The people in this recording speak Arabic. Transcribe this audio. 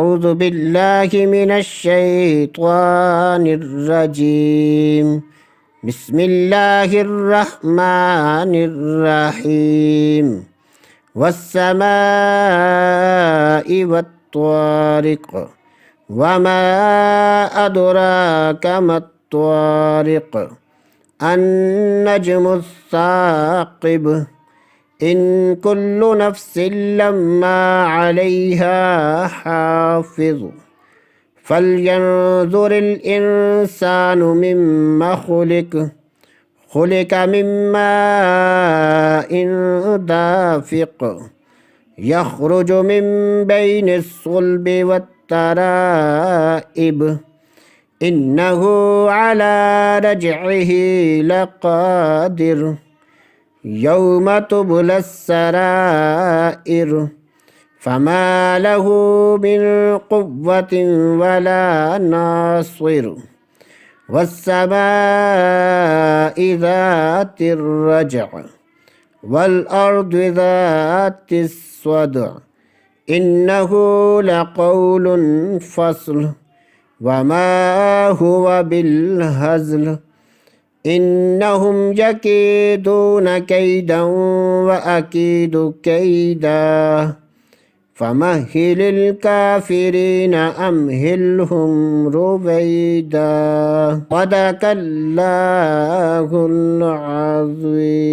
أعوذ بالله من الشيطان الرجيم. بسم الله الرحمن الرحيم. والسماء والطارق وما أدراك ما الطارق النجم الثاقب إن كل نفس لما عليها حافظ فلينظر الإنسان مما خلق من ماء دافق يخرج من بين الصلب والترائب إنه على رجعه لقادر يوم تبلى السرائر فما له من قوة ولا ناصر والسماء ذات الرجع والأرض ذات الصدع إنه لقول فصل وما هو بالهزل إنهم يكيدون كيدا وأكيد كيدا فمهل الكافرين أمهلهم رويدا صدق الله العظيم.